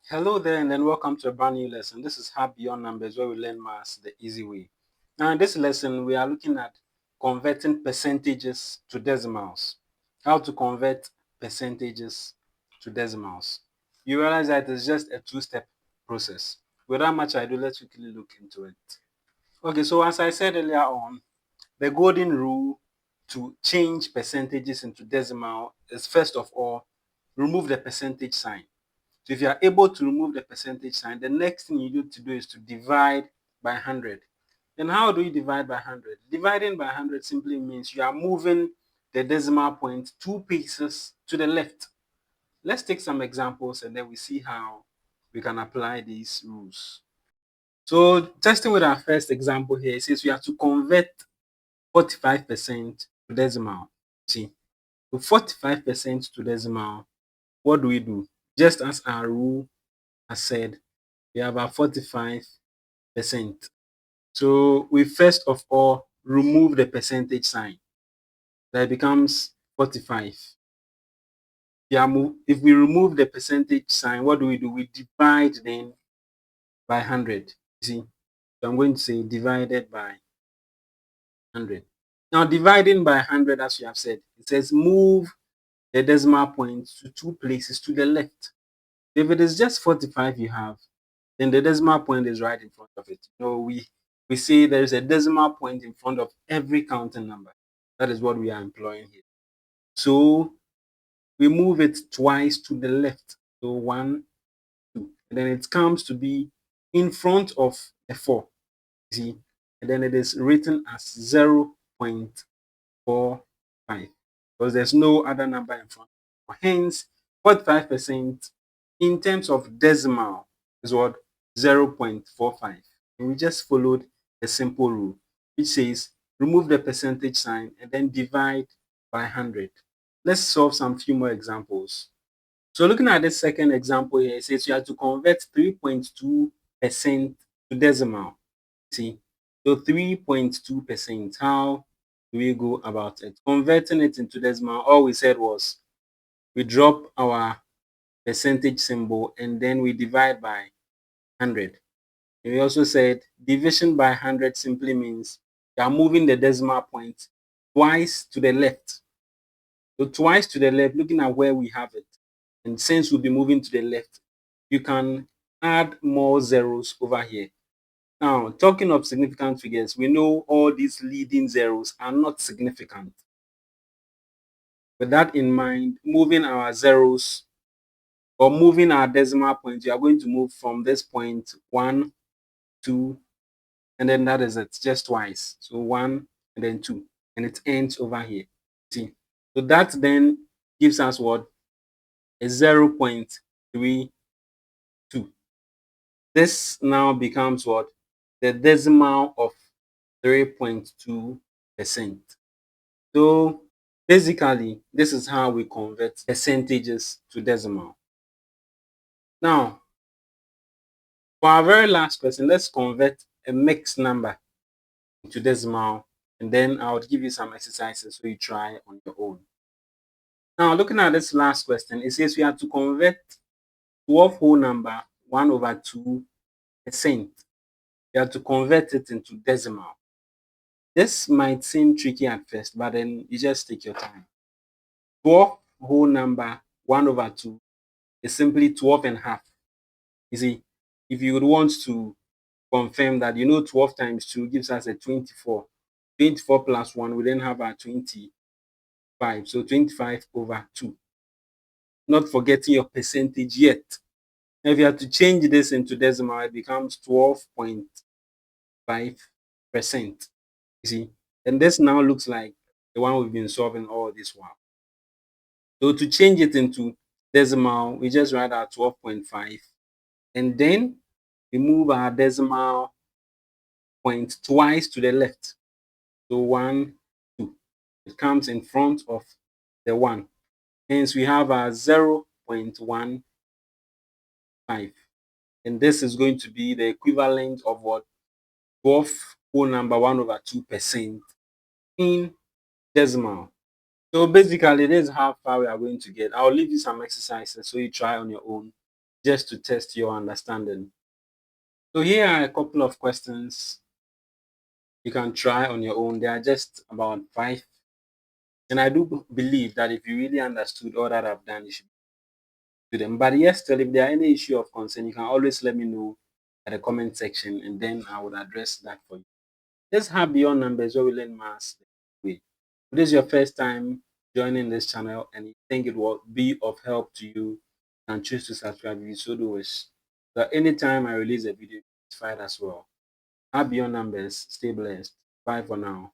Hello there, and then welcome to a brand new lesson. This is How Beyond Numbers, where we learn maths the easy way. Now, in this lesson, we are looking at converting percentages to decimals. How to convert percentages to decimals. You realize that it's just a two-step process. Without much ado, let's quickly look into it. Okay, so as I said earlier on, the golden rule to change percentages into decimal is first of all, remove the percentage sign. So if you are able to remove the percentage sign, the next thing you need to do is to divide by 100. Then how do you divide by 100? Dividing by 100 simply means you are moving the decimal point 2 places to the left. Let's take some examples and then we see how we can apply these rules. So testing with our first example here, it says we have to convert 45% to decimal. See, so 45% to decimal, what do we do? Just as our rule has said, we have our 45%. So we first of all remove the percentage sign. That becomes 45. Yeah, if we remove the percentage sign, what do? We divide then by 100. See, so I'm going to say divided by 100. Now, dividing by 100, as you have said, it says move the decimal point to 2 places to the left. If it is just 45 you have, then the decimal point is right in front of it. We say there is a decimal point in front of every counting number. That is what we are employing here. So we move it twice to the left. So 1, 2. And then it comes to be in front of a 4. See? And then it is written as 0.45 because there's no other number in front. Hence, 45% in terms of decimal is what? 0.45. And we just followed a simple rule which says remove the percentage sign and then divide by 100. Let's solve some few more examples. So looking at this second example here, it says you have to convert 3.2% to decimal. See, so 3.2%, how do we go about it? Converting it into decimal, all we said was we drop our percentage symbol and then we divide by 100. And we also said division by 100 simply means you are moving the decimal point twice to the left. So twice to the left, looking at where we have it. And since we'll be moving to the left, you can add more zeros over here. Now, talking of significant figures, we know all these leading zeros are not significant. With that in mind, moving our zeros or moving our decimal point, you are going to move from this point 1, 2, and then that is it, just twice. So 1 and then 2, and it ends over here. See, so that then gives us what? A 0.32. This now becomes what? The decimal of 3.2%. So basically, this is how we convert percentages to decimal. Now, for our very last question, let's convert a mixed number into decimal, and then I'll give you some exercises so you try on your own. Now, looking at this last question, it says we have to convert 12 whole number 1 over 2%. You have to convert it into decimal. This might seem tricky at first, but then you just take your time. 12 whole number 1 over 2 is simply 12 and a half. You see, if you would want to confirm that, 12 times 2 gives us a 24. 24 plus 1, we then have our 25. So 25 over 2. Not forgetting your percentage yet. If you have to change this into decimal, it becomes 12.5%. You see, and this now looks like the one we've been solving all this while. So to change it into decimal, we just write our 12.5 and then we move our decimal point twice to the left. So 1, 2. It comes in front of the 1. Hence, we have our 0.15. And this is going to be the equivalent of what? 12 whole number 1 over 2% in decimal. So basically, this is how far we are going to get. I'll leave you some exercises so you try on your own just to test your understanding. So here are a couple of questions you can try on your own. They are just about five. And I do believe that if you really understood all that I've done, you should do them. But yes, still, if there are any issue of concern, you can always let me know at the comment section and then I would address that for you. Let's have beyond numbers where we learn maths the way. If this is your first time joining this channel and you think it will be of help to you, you can choose to subscribe if you so do wish. So anytime I release a video, it's fine as well. Have beyond numbers. Stay blessed. Bye for now.